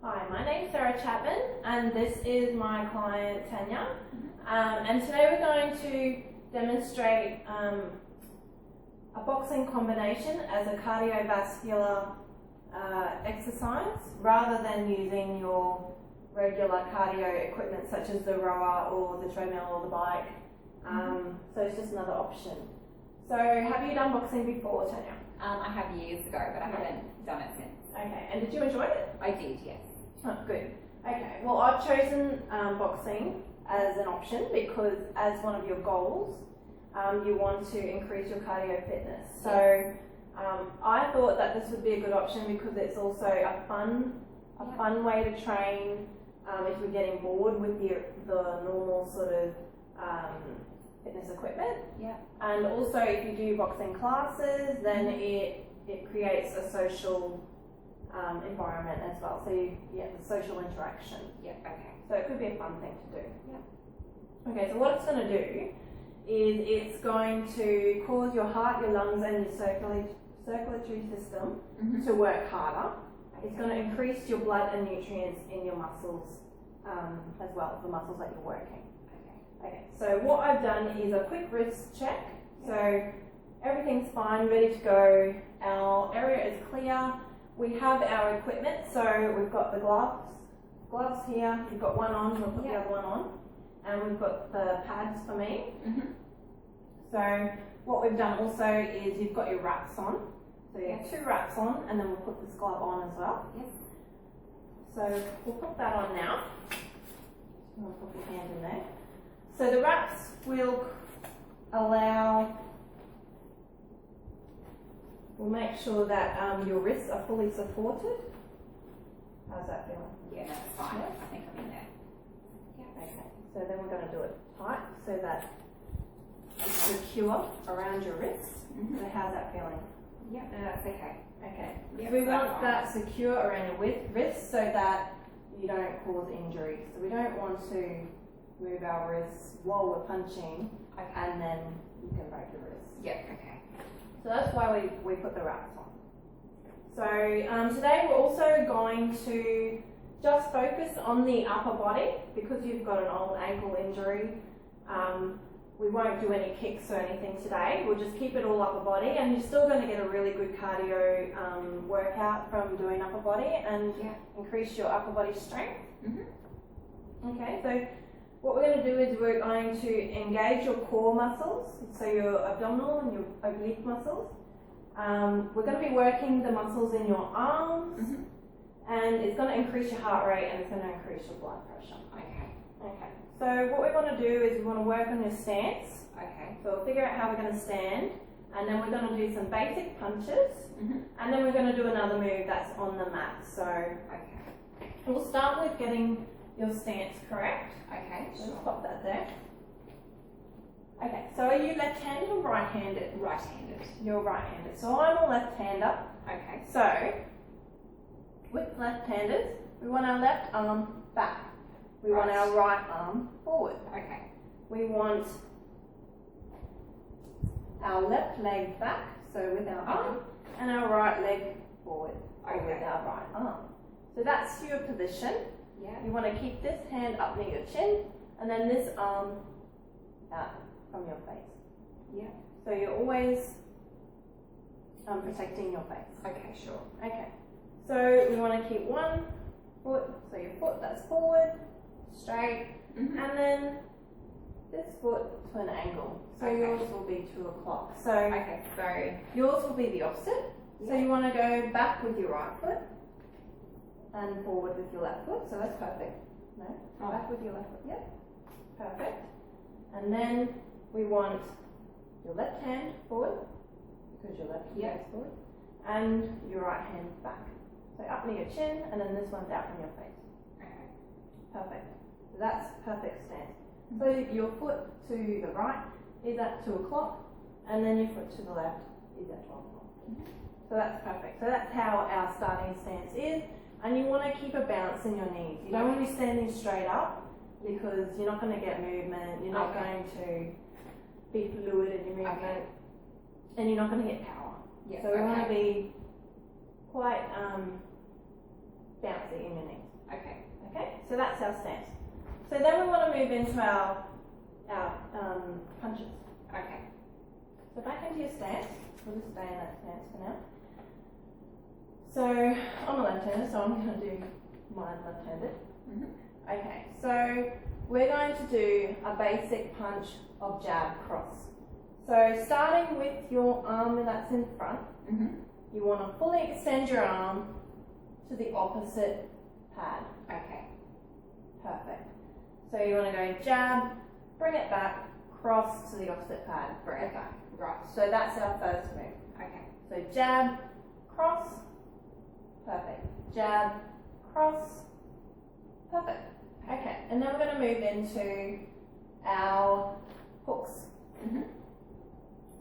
Hi, my name's Chapman and this is my client Tanya. And today we're going to demonstrate a boxing combination as a cardiovascular exercise rather than using your regular cardio equipment such as the rower or the treadmill or the bike. So it's just another option. So have you done boxing before, Tanya? I have years ago, but I haven't done it since. Okay, and did you enjoy it? I did, yes. Oh, good. Okay, well I've chosen boxing as an option because as one of your goals, you want to increase your cardio fitness. So I thought that this would be a good option because it's also a fun way to train if you're getting bored with the normal sort of fitness equipment. Yeah. And also if you do boxing classes, then it creates a social environment as well. So you get the social interaction. Yeah, okay. So it could be a fun thing to do. Yeah. Okay, so what it's going to do is it's going to cause your heart, your lungs and your circulatory system to work harder. It's going to increase your blood and nutrients in your muscles as well, the muscles that you're working. Okay, so what I've done is a quick wrist check. So everything's fine, ready to go. Our area is clear. We have our equipment, so we've got the gloves here. We've got one on, we'll put the other one on. And we've got the pads for me. So what we've done also is you've got your wraps on. So you have 2 wraps on, and then we'll put this glove on as well. Yes. So we'll put that on now. I'll put your hand in there. So the wraps will we'll make sure that your wrists are fully supported. How's that feeling? Yeah, that's fine. Yeah. I think I'm in there. Yeah. Okay, so then we're going to do it tight so that it's secure around your wrists. So how's that feeling? Yeah, no, that's okay. Okay, Yep, we that's want fine. that secure around your wrists so that you don't cause injury. So we don't want to move our wrists while we're punching and then you can break your wrists. Yeah, okay. So that's why we put the wraps on. So today we're also going to just focus on the upper body because you've got an old ankle injury. We won't do any kicks or anything today. We'll just keep it all upper body, and you're still going to get a really good cardio workout from doing upper body and increase your upper body strength. Okay, so what we're going to do is we're going to engage your core muscles, so your abdominal and your oblique muscles. We're going to be working the muscles in your arms, and it's going to increase your heart rate and it's going to increase your blood pressure. Okay. So what we want to do is we want to work on your stance. Okay. So we'll figure out how we're going to stand, and then we're going to do some basic punches, and then we're going to do another move that's on the mat. So we'll start with getting your stance correct. Okay, Let's sure. pop that there. Okay, so are you left-handed or right-handed? Right-handed. You're right-handed. So I'm a left-hander. Okay. So with left-handers, we want our left arm back. We want our right arm forward. Okay. We want our left leg back, so with our arm, and our right leg forward, with our right arm. So that's your position. Yeah. You want to keep this hand up near your chin, and then this arm out from your face. Yeah. So you're always protecting your face. Okay, sure. Okay. So we want to keep one foot, so your foot that's forward, straight, and then this foot to an angle. So yours will be 2 o'clock. So yours will be the opposite. So you want to go back with your right foot and forward with your left foot. So that's perfect. No? Back with your left foot. Yep. Perfect. And then we want your left hand forward because your left hand is forward, and your right hand back. So up near your chin, and then this one's out from your face. Okay. Perfect. So that's perfect stance. So your foot to the right is at 2 o'clock, and then your foot to the left is at 12 o'clock. So that's perfect. So that's how our starting stance is, and you want to keep a bounce in your knees. You don't want to be standing straight up because you're not going to get movement, you're not going to be fluid in your movement, and you're not going to get power. Yes, so we want to be quite bouncy in your knees. Okay. Okay, so that's our stance. So then we want to move into our punches. Okay. So back into your stance. We'll just stay in that stance for now. So I'm a left-hander, so I'm going to do mine left-handed. Okay, so we're going to do a basic punch of jab cross. So starting with your arm that's in front, you want to fully extend your arm to the opposite pad. Okay. Perfect. So you want to go jab, bring it back, cross to the opposite pad, bring it back. Right. So that's our first move. Okay. So jab, cross, perfect. Jab, cross, perfect. Okay, and then we're going to move into our hooks.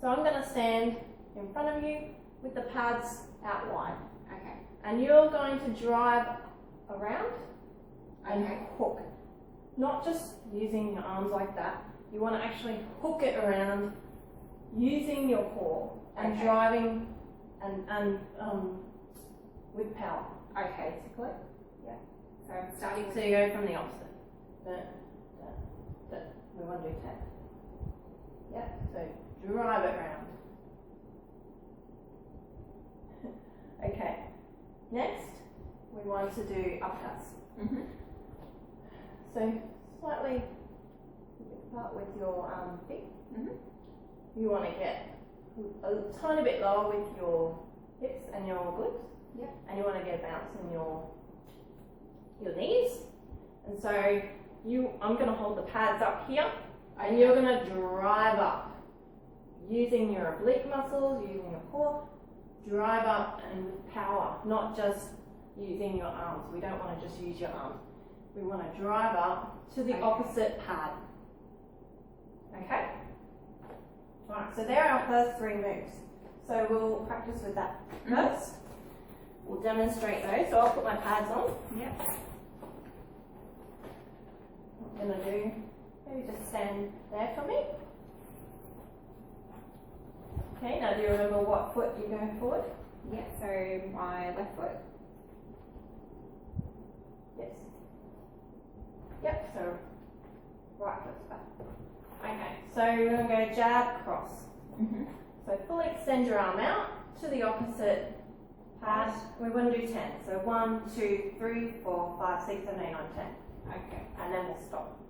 So I'm going to stand in front of you with the pads out wide. Okay. And you're going to drive around and Okay. hook. Not just using your arms like that. You want to actually hook it around using your core and Okay. driving and with power, Okay. basically. So I'm starting So you go from the opposite. We want to do 10. Yep, so drive it round. Okay, next we want to do upcuts. So slightly apart with your feet. You want to get a tiny bit lower with your hips and your glutes. Yep. And you want to get a bounce in your knees. And so I'm going to hold the pads up here, and you're going to drive up using your oblique muscles, using your core. Drive up and with power, not just using your arms. We don't want to just use your arms. We want to drive up to the opposite pad. Okay? Alright, so there are our first 3 moves. So we'll practice with that first. We'll demonstrate those. So I'll put my pads on. Yep. I'm going to do, maybe just stand there for me. Okay, now do you remember what foot you're going forward? Yep. So my left foot. Yes. Yep, so right foot's back. Okay, so we're going to go jab, cross. So fully extend your arm out to the opposite pad. We want to do 10. So 1, 2, 3, 4, 5, 6, 7, 8, 9, 10. Okay. And then we'll stop.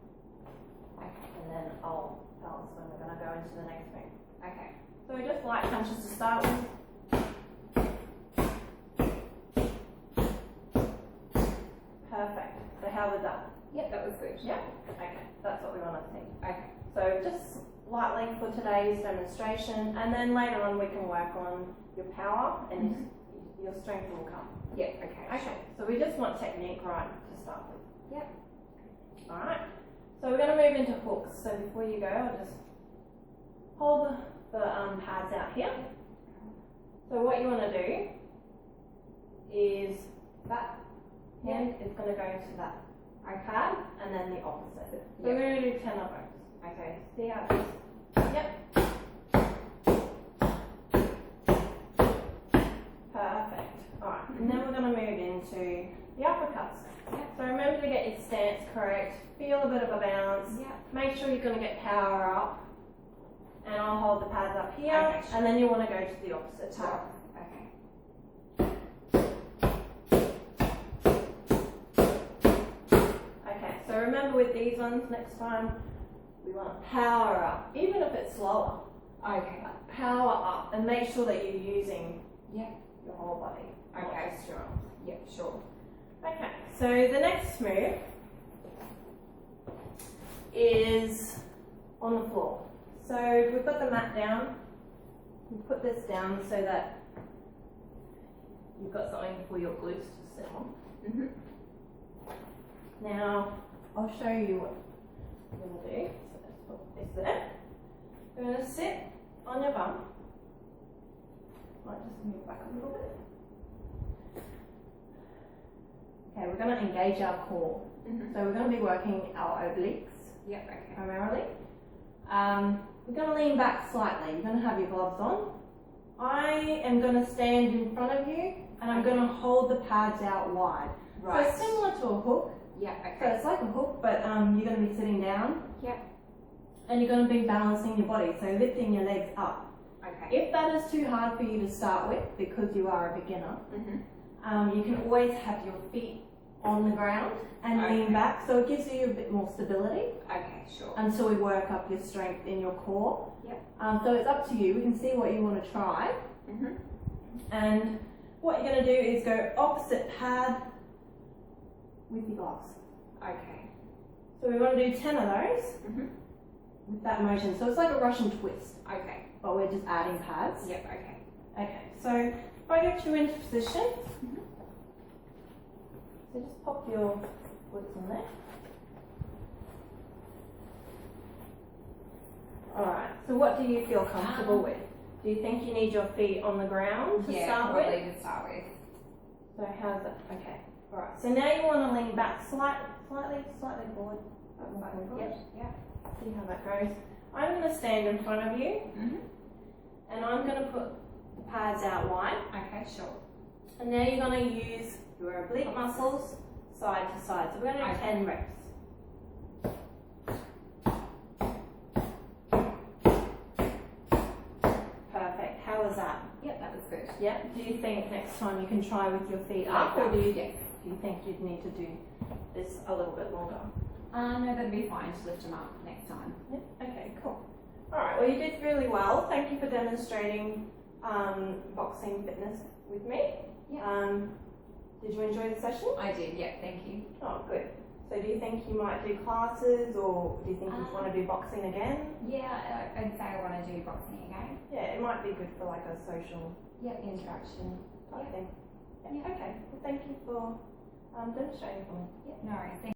Okay. And then I'll balance when we're going to go into the next move. Okay. So we just light punches to start with. Perfect. So how was that? Yep, that was good. Yeah? Okay, that's what we want to see. Okay. So just lightly for today's demonstration, and then later on we can work on your power and your strength will come. Yep. Okay. Okay, so we just want technique right to start with. Yep. Alright, so we're going to move into hooks. So before you go, I'll just hold the pads out here. So what you want to do is that hand is going to go to that pad and then the opposite. So we're going to do 10 of those. Okay, see how it is? Yep. Perfect. Alright, and then we're going to move into the uppercuts. So remember to get your stance correct, feel a bit of a bounce, make sure you're going to get power up, and I'll hold the pads up here, Okay, sure. and then you want to go to the opposite side. Okay. Okay, so remember with these ones, next time, we want to power up, even if it's slower. Okay. Power up, and make sure that you're using Yep. your whole body, not Okay. just your arms. Yep. Sure. Okay, so the next move is on the floor. So we've got the mat down. We put this down so that you've got something for your glutes to sit on. Now, I'll show you what we're going to do. So let's put this there. You're going to sit on your bum. Might just move back a little bit. Okay, we're going to engage our core. So we're going to be working our obliques Yep. Okay. primarily. We're going to lean back slightly. You're going to have your gloves on. I am going to stand in front of you and I'm going to hold the pads out wide. Right. So it's similar to a hook. Yeah, So okay. it's like a hook, but you're going to be sitting down. Yep. And you're going to be balancing your body, so lifting your legs up. Okay. If that is too hard for you to start with, because you are a beginner, you can always have your feet on the ground and lean Okay. back, so it gives you a bit more stability Okay, sure. until we work up your strength in your core. Yep. So it's up to you. We can see what you want to try. And what you're going to do is go opposite pad with your gloves. Okay. So we want to do 10 of those with that motion. So it's like a Russian twist, Okay. but we're just adding pads. Yep, okay. Okay, so if I get you into position, so just pop your glutes on there. Alright, so what do you feel comfortable with? Do you think you need your feet on the ground to Yeah, start with? probably to start with. So how's that? Okay, alright. So now you want to lean back slightly forward. Yep, yep. See how that goes. I'm going to stand in front of you and I'm going to put the pads out wide. Okay, sure. And now you're going to use your oblique muscles side to side. So we're going to do 10 reps. Perfect. How was that? Yep, that was good. Yeah. Do you think next time you can try with your feet up, or do you think you'd need to do this a little bit longer? No, that'd be fine to lift them up next time. Yeah. Okay, cool. Alright, well you did really well. Thank you for demonstrating boxing fitness with me. Yeah. Did you enjoy the session? I did, yeah, thank you. Oh, good. So do you think you might do classes, or do you think you want to do boxing again? Yeah, I'd say I want to do boxing again. Yeah, it might be good for like a social Yep. interaction type thing. Yeah. Okay, well thank you for demonstrating for me. Yep, no worries. Thank